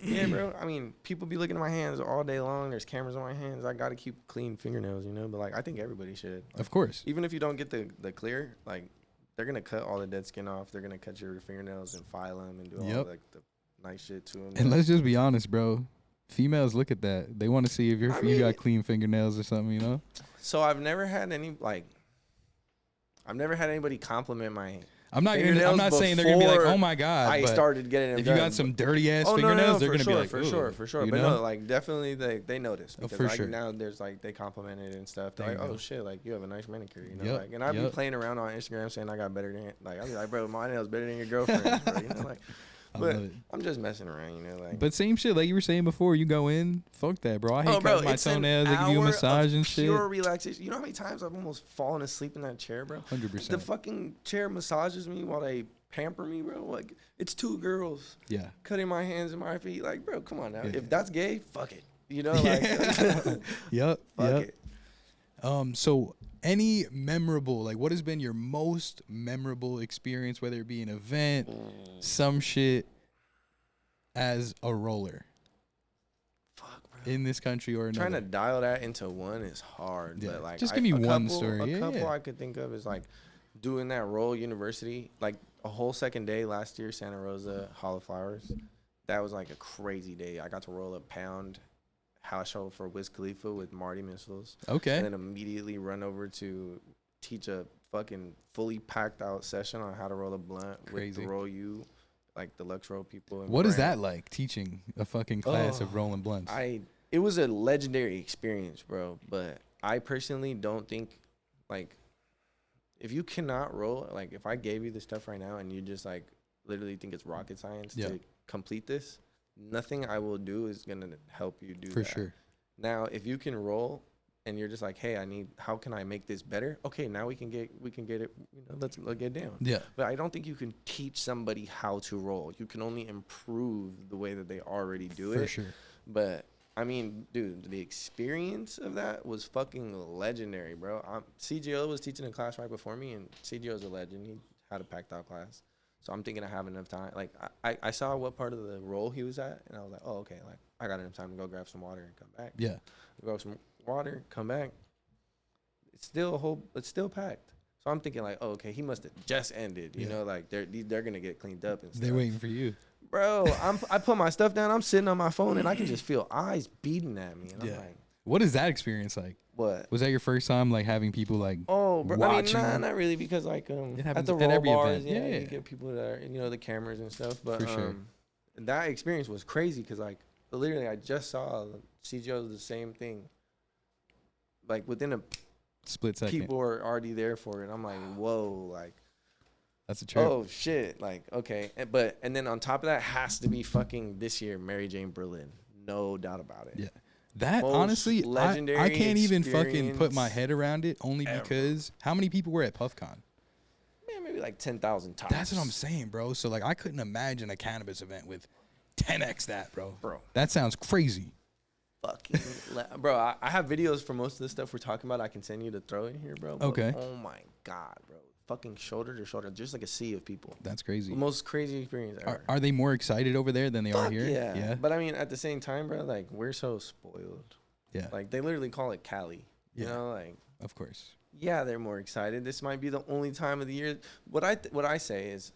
Speaker 2: Yeah, bro. I mean, people be looking at my hands all day long. There's cameras on my hands. I got to keep clean fingernails, But like, I think everybody should.
Speaker 3: Of course.
Speaker 2: Even if you don't get the clear, like, they're gonna cut all the dead skin off. They're gonna cut your fingernails and file them and do all like the nice shit to them.
Speaker 3: And let's just be honest, bro. Females look at that. They want to see if you got clean fingernails or something,
Speaker 2: So I've never had anybody compliment my.
Speaker 3: I'm not saying they're gonna be like, oh my god.
Speaker 2: I started getting them
Speaker 3: if
Speaker 2: done.
Speaker 3: you got some dirty ass fingernails, they're gonna be like,
Speaker 2: for sure. But no, like definitely they notice, because now there's like they compliment it and stuff. They're like, oh shit, like you have a nice manicure, like, and I've been playing around on Instagram saying I got better than, like, I'll be like, bro, my nails better than your girlfriend's, bro, like. But I'm just messing around, like.
Speaker 3: But same shit, like you were saying before. You go in, fuck that, bro. I hate cutting my toenails. They give you a massage and shit.
Speaker 2: Pure relaxation. You know how many times I've almost fallen asleep in that chair, bro?
Speaker 3: 100%.
Speaker 2: The fucking chair massages me while they pamper me, bro. Like, it's 2 girls.
Speaker 3: Yeah.
Speaker 2: Cutting my hands and my feet. Like, bro, come on now. Yeah. If that's gay, fuck it. Like.
Speaker 3: Yep.
Speaker 2: Fuck it.
Speaker 3: So any memorable, like, what has been your most memorable experience, whether it be an event, some shit, as a roller?
Speaker 2: Fuck, bro.
Speaker 3: In this country or another?
Speaker 2: Trying to dial that into one is hard. But like,
Speaker 3: just give me one story.
Speaker 2: A couple I could think of is like doing that roll university, like a whole second day last year, Santa Rosa, Hall of Flowers. That was like a crazy day. I got to roll a pound house show for Wiz Khalifa with Marty Missiles.
Speaker 3: Okay.
Speaker 2: And then immediately run over to teach a fucking fully packed out session on how to roll a blunt with the Roll U, like the Lux Roll people.
Speaker 3: What is that like, teaching a fucking class of rolling blunts?
Speaker 2: It was a legendary experience, bro. But I personally don't think, like, if you cannot roll, like, if I gave you the stuff right now and you just like literally think it's rocket science to complete this, nothing I will do is gonna help you do that. For sure. Now, if you can roll and you're just like, hey, how can I make this better? Okay, now we can get it. Let's get down. Yeah. But I don't think you can teach somebody how to roll. You can only improve the way that they already do it.
Speaker 3: For sure.
Speaker 2: But I mean, dude, the experience of that was fucking legendary, bro. CGO was teaching a class right before me, and CGO's a legend. He had a packed out class. So I'm thinking I have enough time. Like, I saw what part of the roll he was at, and I was like, oh, okay. Like, I got enough time to go grab some water and come back.
Speaker 3: Yeah.
Speaker 2: Go some water, come back. It's still packed. So I'm thinking like, oh, okay, he must have just ended. You know, like they're gonna get cleaned up and stuff.
Speaker 3: They're waiting for you.
Speaker 2: Bro, I put my stuff down. I'm sitting on my phone, and I can just feel eyes beating at me. And I'm like,
Speaker 3: what is that experience like?
Speaker 2: What?
Speaker 3: Was that your first time, like, having people, like,
Speaker 2: watching? I mean, not really, because, like, at the roll bars, you get people that are, the cameras and stuff. But that experience was crazy because, like, literally, I just saw CGO the same thing. Like, within a
Speaker 3: split second,
Speaker 2: people were already there for it. I'm like, whoa, like,
Speaker 3: that's a trip.
Speaker 2: Oh shit, like, okay, and then on top of that has to be fucking this year Mary Jane Berlin, no doubt about it.
Speaker 3: Yeah. That, most honestly, I can't even fucking put my head around it, only because how many people were at PuffCon?
Speaker 2: Man, maybe like 10,000 tops.
Speaker 3: That's what I'm saying, bro. So, like, I couldn't imagine a cannabis event with 10x that, bro. That sounds crazy.
Speaker 2: fucking bro, I have videos for most of the stuff we're talking about. I can send you to throw in here, bro. But
Speaker 3: Okay.
Speaker 2: oh my god, bro. Fucking shoulder to shoulder, just like a sea of people.
Speaker 3: That's crazy.
Speaker 2: The most crazy experience ever.
Speaker 3: Are they more excited over there than they are here?
Speaker 2: Yeah. But I mean, at the same time, bro, like we're so spoiled.
Speaker 3: Yeah.
Speaker 2: Like they literally call it Cali. You know, like
Speaker 3: of course.
Speaker 2: Yeah, they're more excited. This might be the only time of the year. What I say is,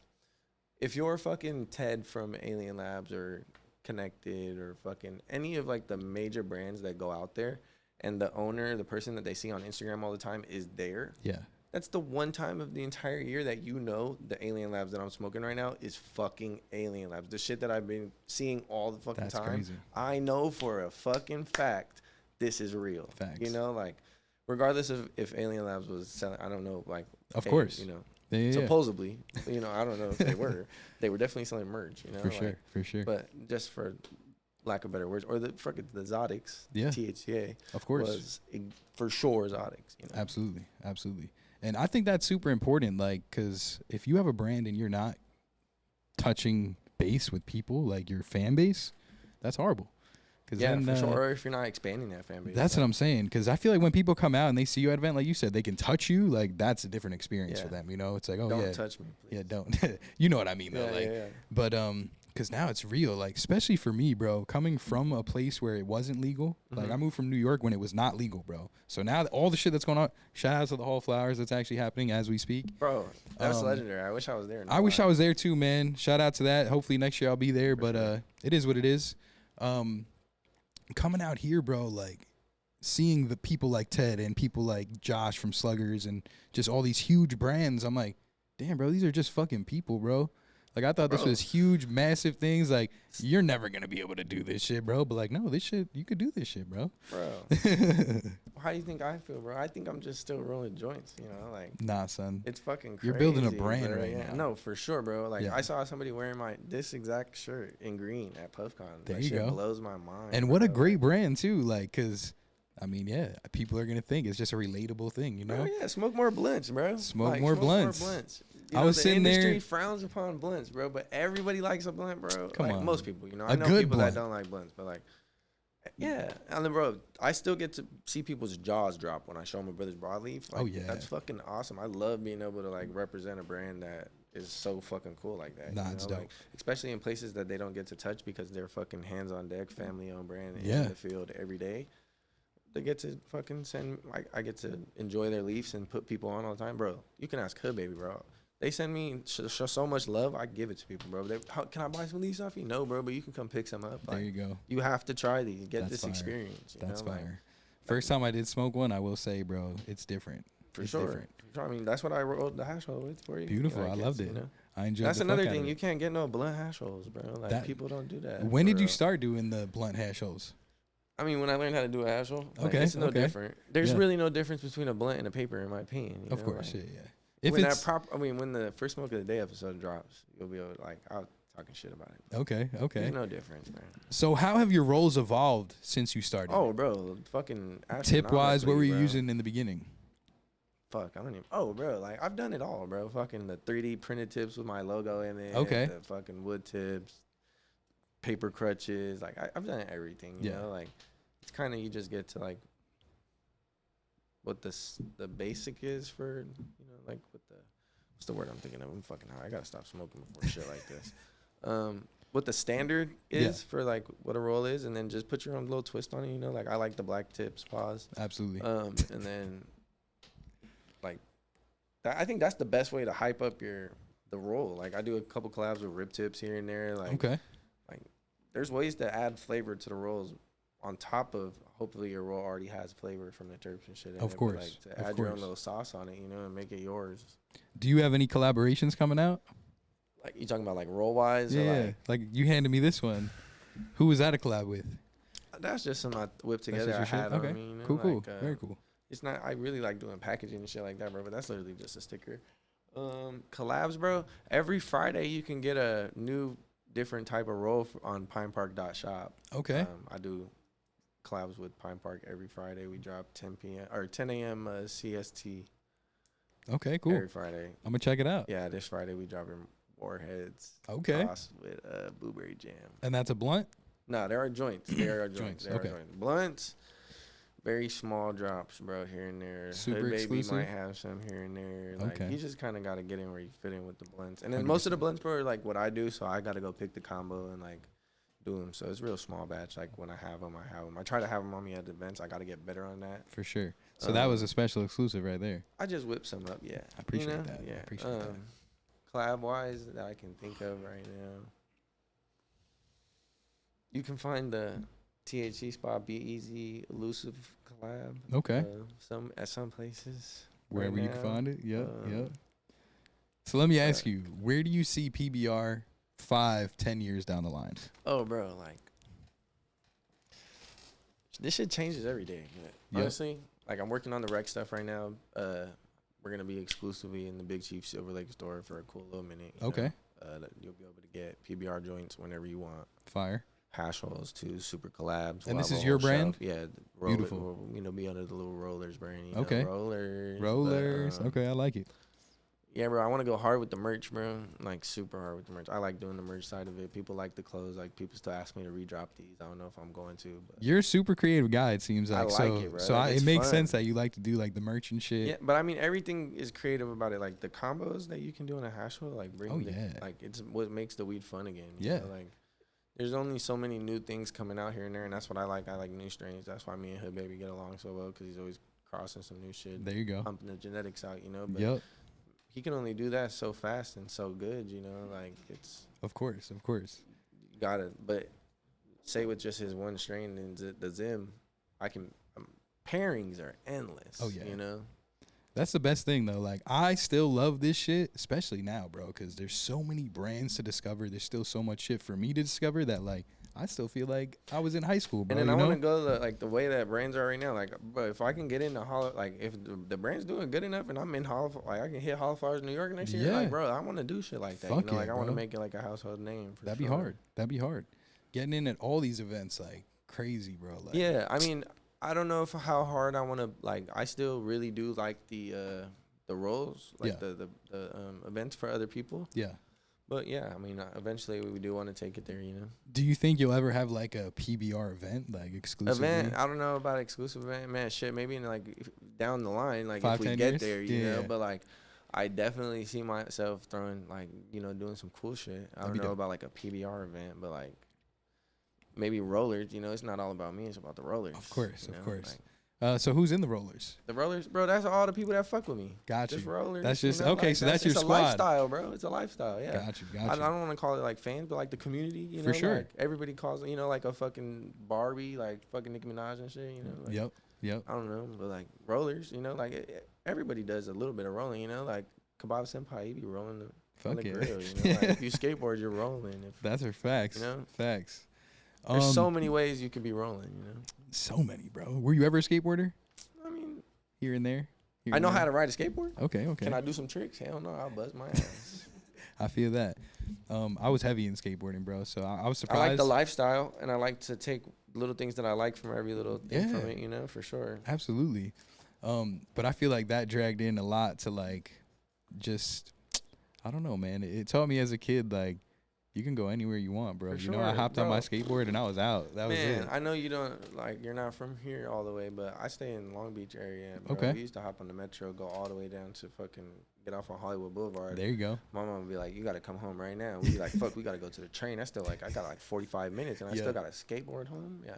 Speaker 2: if you're fucking Ted from Alien Labs or Connected or fucking any of like the major brands that go out there, and the owner, the person that they see on Instagram all the time is there.
Speaker 3: Yeah.
Speaker 2: That's the one time of the entire year that you know the Alien Labs that I'm smoking right now is fucking Alien Labs. The shit that I've been seeing all the fucking time. Crazy. I know for a fucking fact this is real.
Speaker 3: Facts.
Speaker 2: You know, like regardless of if Alien Labs was selling, I don't know, like
Speaker 3: of course,
Speaker 2: you know.
Speaker 3: Yeah.
Speaker 2: Supposedly, you know, I don't know if they were. They were definitely selling merch, you know.
Speaker 3: For sure.
Speaker 2: But just for lack of better words, or the Zodics, THCA,
Speaker 3: of course,
Speaker 2: was for sure Zodics. You know?
Speaker 3: Absolutely. And I think that's super important, like, because if you have a brand and you're not touching base with people, like your fan base, that's horrible.
Speaker 2: Yeah, for sure. Or if you're not expanding that fan base.
Speaker 3: That's what I'm saying. Because I feel like when people come out and they see you at an event, like you said, they can touch you. Like that's a different experience for them. You know, it's like, oh,
Speaker 2: don't touch me, please.
Speaker 3: Yeah, don't. You know what I mean, though. But because now it's real. Like especially for me, bro, coming from a place where it wasn't legal. Like I moved from New York when it was not legal, bro. So now all the shit that's going on. Shout out to the Hall of Flowers that's actually happening as we speak.
Speaker 2: Bro, that's legendary. I wish I was there.
Speaker 3: I wish I was there too, man. Shout out to that. Hopefully next year I'll be there. But it is what it is. Coming out here, bro, like seeing the people like Ted and people like Josh from Sluggers and just all these huge brands, I'm like, damn, bro, these are just fucking people, bro. Like I thought this was huge, massive things. Like you're never gonna be able to do this shit, bro. But like, no, this shit, you could do this shit, bro.
Speaker 2: How do you think I feel, bro? I think I'm just still rolling joints, you know, like.
Speaker 3: Nah, son.
Speaker 2: It's fucking crazy.
Speaker 3: You're building a brand right now.
Speaker 2: No, for sure, bro. Like I saw somebody wearing this exact shirt in green at PuffCon.
Speaker 3: There
Speaker 2: that
Speaker 3: you
Speaker 2: shit
Speaker 3: go.
Speaker 2: Blows my mind.
Speaker 3: And what a great brand too, like, cause. I mean, yeah, people are gonna think it's just a relatable thing, you know.
Speaker 2: Bro, yeah, smoke more blunts, bro.
Speaker 3: Smoke more blunts.
Speaker 2: You know, I was sitting there. The industry frowns upon blunts, bro, but everybody likes a blunt, bro.
Speaker 3: Come on.
Speaker 2: Most people, you know. I know people that don't like blunts, but like, yeah. And then, bro, I still get to see people's jaws drop when I show my brother's broadleaf. Like, that's fucking awesome. I love being able to like represent a brand that is so fucking cool like that.
Speaker 3: Nah, it's dope.
Speaker 2: Like, especially in places that they don't get to touch because they're fucking hands on deck, family owned brand in the field every day. They get to fucking send. I get to enjoy their leafs and put people on all the time, bro. You can ask Hood Baby, bro. They send me so much love. I give it to people, bro. Can I buy some leaves off you? No, bro, but you can come pick some up.
Speaker 3: There you go.
Speaker 2: You have to try these. Get this
Speaker 3: fire.
Speaker 2: Experience.
Speaker 3: That's fire. First time I did smoke one, I will say, bro, it's different.
Speaker 2: For sure. Different. I mean, that's what I rolled the hash hole with for you.
Speaker 3: Beautiful. I loved it. You know? I enjoyed.
Speaker 2: That's another thing. You can't get no blunt hash holes, bro. Like people don't do that.
Speaker 3: When did you start doing the blunt hash holes?
Speaker 2: I mean, when I learned how to do a hash hole, it's no different. There's really no difference between a blunt and a paper, in my opinion.
Speaker 3: Of course, yeah.
Speaker 2: If when the first Smoke of the Day episode drops, you'll be able to, like, I'll talking shit about it.
Speaker 3: Okay.
Speaker 2: There's no difference, man.
Speaker 3: So how have your roles evolved since you started?
Speaker 2: Oh, bro, fucking
Speaker 3: tip-wise, what were you using in the beginning?
Speaker 2: Fuck, I don't even. Oh, bro, like I've done it all, bro. Fucking the 3D printed tips with my logo in it.
Speaker 3: Okay.
Speaker 2: The fucking wood tips, paper crutches. Like I've done everything. You know, like. It's kind of you just get to like what the basic is for, you know, like what's the word I'm thinking of? I'm fucking high. I gotta stop smoking before shit like this. What the standard is for like what a roll is, and then just put your own little twist on it. You know, like I like the black tips, pause.
Speaker 3: Absolutely.
Speaker 2: And then like that, I think that's the best way to hype up the roll. Like I do a couple collabs with rib tips here and there. Like like there's ways to add flavor to the rolls. On top of hopefully your roll already has flavor from the terps and shit.
Speaker 3: Of course.
Speaker 2: Like to add your own little sauce on it, you know, and make it yours.
Speaker 3: Do you have any collaborations coming out?
Speaker 2: Like you talking about like roll wise?
Speaker 3: Yeah.
Speaker 2: Or
Speaker 3: like you handed me this one. Who was that a collab with?
Speaker 2: That's just something I whipped together. I had on me, you know?
Speaker 3: Cool. Very cool.
Speaker 2: It's not. I really like doing packaging and shit like that, bro. But that's literally just a sticker. Collabs, bro. Every Friday you can get a new different type of roll on pinepark.shop.
Speaker 3: Okay.
Speaker 2: I do collabs with Pine Park every Friday. We drop 10 a.m. CST.
Speaker 3: Okay, cool.
Speaker 2: Every Friday.
Speaker 3: I'm gonna check it out.
Speaker 2: Yeah, this Friday we dropping Warheads.
Speaker 3: Okay.
Speaker 2: With Blueberry Jam.
Speaker 3: And that's a blunt?
Speaker 2: No, there are joints. There are joints.
Speaker 3: Okay.
Speaker 2: Blunts, very small drops, bro, here and there.
Speaker 3: Super
Speaker 2: Hood Baby
Speaker 3: exclusive?
Speaker 2: might have some here and there. Like,
Speaker 3: Okay.
Speaker 2: you just kind of got to get in where you fit in with the blunts. And then
Speaker 3: 100%.
Speaker 2: most of the blunts, bro, are like what I do, so I got to go pick the combo and, like, do them. So it's real small batch. Like, when I have them, I have them. I try to have them on me at events. I got to get better on that.
Speaker 3: For sure. So that was a special exclusive right there.
Speaker 2: I just whip some up, yeah.
Speaker 3: I appreciate that.
Speaker 2: Yeah.
Speaker 3: I appreciate that.
Speaker 2: Collab-wise that I can think of right now. You can find the THC spot, Be Easy Elusive collab.
Speaker 3: Okay.
Speaker 2: At some places.
Speaker 3: Wherever
Speaker 2: right
Speaker 3: you can
Speaker 2: now.
Speaker 3: find it. Yep. So let me ask you, where do you see PBR 5-10 years down the line?
Speaker 2: Oh, bro, like, this shit changes every day. But honestly, like, I'm working on the rec stuff right now. We're gonna be exclusively in the Big Chief Silver Lake store for a cool little minute.
Speaker 3: Okay.
Speaker 2: You'll be able to get PBR joints whenever you want.
Speaker 3: Fire.
Speaker 2: Hash rolls too, super collabs.
Speaker 3: And this
Speaker 2: We'll
Speaker 3: is
Speaker 2: have a
Speaker 3: your
Speaker 2: whole
Speaker 3: brand?
Speaker 2: shelf. Yeah,
Speaker 3: Beautiful.
Speaker 2: Be under the little Rollers brand.
Speaker 3: Okay.
Speaker 2: Rollers.
Speaker 3: Rollers. Okay, I like it.
Speaker 2: Yeah, bro. I want to go hard with the merch, bro. Like, super hard with the merch. I like doing the merch side of it. People like the clothes. Like, people still ask me to redrop these. I don't know if I'm going to. But
Speaker 3: You're a super creative guy, it seems like.
Speaker 2: I like it, bro.
Speaker 3: So
Speaker 2: Like,
Speaker 3: it
Speaker 2: it's
Speaker 3: makes
Speaker 2: fun.
Speaker 3: sense that you like to do like the merch and shit.
Speaker 2: yeah, but I mean, everything is creative about it. Like, the combos that you can do in a hash roll, like, like, it's what makes the weed fun again. You know? Like, there's only so many new things coming out here and there, and that's what I like. I like new strains. That's why me and Hood Baby get along so well, because he's always crossing some new shit.
Speaker 3: There you go.
Speaker 2: Pumping the genetics out, you know. But he can only do that so fast and so good, you know. Like, it's
Speaker 3: Of course.
Speaker 2: you gotta. But say with just his one strain and the Zim, pairings are endless.
Speaker 3: Oh, yeah.
Speaker 2: You know.
Speaker 3: That's the best thing though. Like, I still love this shit, especially now, bro, because there's so many brands to discover. There's still so much shit for me to discover that, like, I still feel like I was in high school, bro.
Speaker 2: And then I want to go the way that brands are right now. Like, bro, if I can get into if the brand's doing good enough and I'm in like, I can hit Hall Flowers New York next year. Like, bro, I want to do shit like that.
Speaker 3: Fuck
Speaker 2: you know, like,
Speaker 3: it,
Speaker 2: I want to
Speaker 3: bro.
Speaker 2: make it like a household name.
Speaker 3: That'd be hard. That'd be hard. Getting in at all these events, like, crazy, bro. Like,
Speaker 2: yeah, I mean, I don't know how hard I want to, like, I still really do like the rolls, like the events for other people.
Speaker 3: Yeah.
Speaker 2: But yeah, I mean, eventually we do want to take it there, you know.
Speaker 3: Do you think you'll ever have like a PBR event, like exclusively?
Speaker 2: Event? I don't know about exclusive event, man. Shit, maybe in like down the line, like
Speaker 3: 5,
Speaker 2: if we
Speaker 3: 10
Speaker 2: get
Speaker 3: years?
Speaker 2: there, you know. But like, I definitely see myself throwing, like, you know, doing some cool shit. I don't know about like a PBR event, but like maybe rollers. You know, it's not all about me; it's about the rollers.
Speaker 3: Of course,
Speaker 2: you know?
Speaker 3: of course.
Speaker 2: Like,
Speaker 3: so who's in the rollers?
Speaker 2: the rollers, bro. That's all the people that fuck with me.
Speaker 3: Got you.
Speaker 2: Just rollers.
Speaker 3: That's just
Speaker 2: you know?
Speaker 3: okay.
Speaker 2: Like,
Speaker 3: So that's your
Speaker 2: it's
Speaker 3: squad.
Speaker 2: a lifestyle, bro. It's a lifestyle. Yeah.
Speaker 3: Got you.
Speaker 2: I don't want to call it like fans, but like the community. You know,
Speaker 3: For sure.
Speaker 2: Like, everybody calls it, you know, like a fucking Barbie, like fucking Nicki Minaj and shit. You know. Like,
Speaker 3: Yep.
Speaker 2: I don't know, but like rollers, you know, like everybody does a little bit of rolling. You know, like Kebab Senpai, he be rolling on the grill. You know, like, if you skateboard, you're rolling.
Speaker 3: That's her facts.
Speaker 2: You know,
Speaker 3: facts.
Speaker 2: There's so many ways you could be rolling. You know,
Speaker 3: so many, bro. Were you ever a skateboarder?
Speaker 2: I mean,
Speaker 3: here and there.
Speaker 2: I know how to ride a skateboard.
Speaker 3: Okay.
Speaker 2: Can I do some tricks? Hell no, I'll bust my ass.
Speaker 3: I feel that. I was heavy in skateboarding, bro. So I was surprised.
Speaker 2: I like the lifestyle, and I like to take little things that I like from every little thing from it, you know, for sure.
Speaker 3: Absolutely. But I feel like that dragged in a lot to like, just, I don't know, man. It taught me as a kid, like, you can go anywhere you want, bro.
Speaker 2: For
Speaker 3: You know,
Speaker 2: sure,
Speaker 3: I hopped on my skateboard and I was out. That was it.
Speaker 2: Man, I know you don't, like, you're not from here all the way, but I stay in Long Beach area, bro.
Speaker 3: Okay.
Speaker 2: We used to hop on the metro, go all the way down to fucking get off on Hollywood Boulevard.
Speaker 3: There you go.
Speaker 2: My mom would be like, you got to come home right now. We'd be like, fuck, we got to go to the train. That's still like, I got like 45 minutes and I still got a skateboard home. Yeah.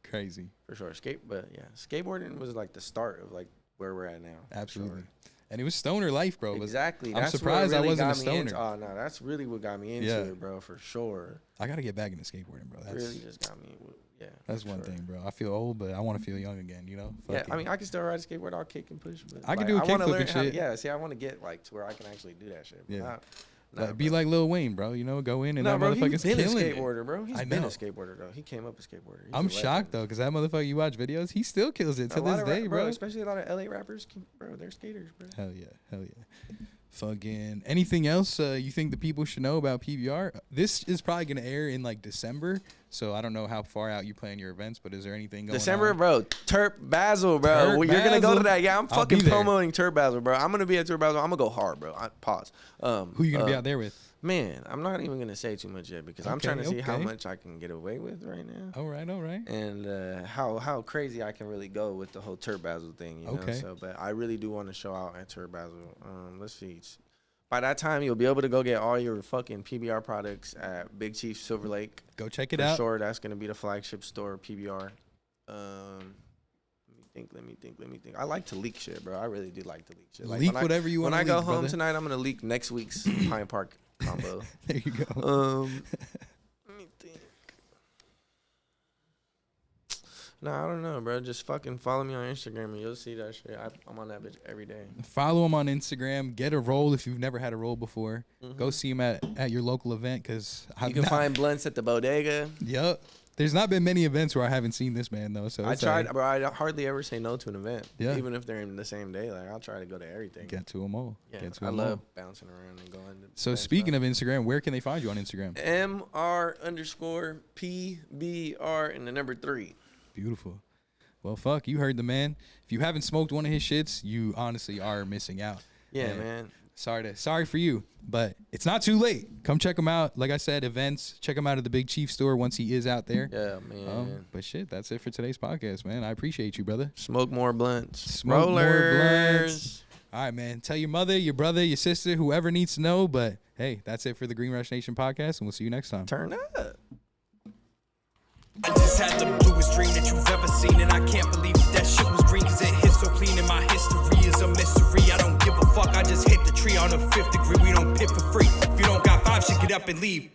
Speaker 3: Crazy.
Speaker 2: For sure. But yeah, skateboarding was like the start of like where we're at now.
Speaker 3: Absolutely. And it was stoner life, bro.
Speaker 2: Exactly.
Speaker 3: I'm surprised
Speaker 2: really
Speaker 3: I wasn't a
Speaker 2: stoner.
Speaker 3: stoner.
Speaker 2: Oh, no, that's really what got me into it, bro, for sure.
Speaker 3: I got to get back into skateboarding, bro. That's
Speaker 2: really just got me, yeah.
Speaker 3: That's one thing, bro. I feel old, but I want to feel young again, you know?
Speaker 2: Fuck I mean, I can still ride a skateboard. I'll kick and push. But
Speaker 3: I can do a kickflip and shit.
Speaker 2: Yeah, see, I want to get like to where I can actually do that shit.
Speaker 3: Yeah.
Speaker 2: Nah,
Speaker 3: be like Lil Wayne, bro. You know, go in and that motherfucker's
Speaker 2: killing it.
Speaker 3: killing
Speaker 2: He's been a skateboarder, bro. He's been a skateboarder, though. He came up a skateboarder.
Speaker 3: I'm shocked, though, because that motherfucker, you watch videos, he still kills it to this day, bro.
Speaker 2: Especially a lot of LA rappers, bro. They're skaters, bro.
Speaker 3: Hell yeah. Fucking anything else you think the people should know about PBR? This is probably going to air in like December, so I don't know how far out you plan your events, but is there anything going
Speaker 2: December,
Speaker 3: on?
Speaker 2: bro. Turp Basel, bro. You're going to go to that. Yeah, I'm fucking promoting Turp Basel, bro. I'm going to be at Turp Basel. I'm going to go hard, bro. Pause.
Speaker 3: Who you going to be out there with?
Speaker 2: Man, I'm not even gonna say too much yet because I'm trying to see how much I can get away with right now.
Speaker 3: All right.
Speaker 2: And how crazy I can really go with the whole Turbazzle thing, you know. So, but I really do want to show out at Turbazzle. Let's see. By that time, you'll be able to go get all your fucking PBR products at Big Chief Silver Lake.
Speaker 3: Go check it out.
Speaker 2: For sure, that's gonna be the flagship store of PBR. Let me think. I like to leak shit, bro. I really do like to leak shit. Like
Speaker 3: leak whatever you want.
Speaker 2: When I go home
Speaker 3: brother.
Speaker 2: tonight, I'm gonna leak next week's Pine Park combo.
Speaker 3: There you go.
Speaker 2: Let me think. Nah, I don't know, bro. Just fucking follow me on Instagram and you'll see that shit. I'm on that bitch every day.
Speaker 3: Follow him on Instagram. Get a roll if you've never had a roll before. Go see him at your local event because
Speaker 2: you can find blunts at the bodega.
Speaker 3: Yep. There's not been many events where I haven't seen this man though. So
Speaker 2: I tried, bro. I hardly ever say no to an event. Yeah. Even if they're in the same day, like I'll try to go to everything.
Speaker 3: Get to them all.
Speaker 2: Yeah. I love bouncing around and going.
Speaker 3: So speaking of Instagram, where can they find you on Instagram?
Speaker 2: MR_PBR and the number 3.
Speaker 3: Beautiful. Well, fuck, you heard the man. If you haven't smoked one of his shits, you honestly are missing out.
Speaker 2: Yeah, and man.
Speaker 3: Sorry for you, but it's not too late. Come check him out. Like I said, events. Check him out at the Big Chief store once he is out there.
Speaker 2: Yeah, man.
Speaker 3: But shit, that's it for today's podcast, man. I appreciate you, brother.
Speaker 2: Smoke more blunts.
Speaker 3: Smoke more blunts. All right, man. Tell your mother, your brother, your sister, whoever needs to know. But hey, that's it for the Green Rush Nation podcast, and we'll see you next time.
Speaker 2: Turn up.
Speaker 1: I just had the bluest dream that you've ever seen, and I can't believe that shit was green, cause it hit so clean, and my history is a mystery. I don't give a fuck, I just hit the tree on a 5th degree. We don't pit for free. If you don't got 5, shit, get up and leave.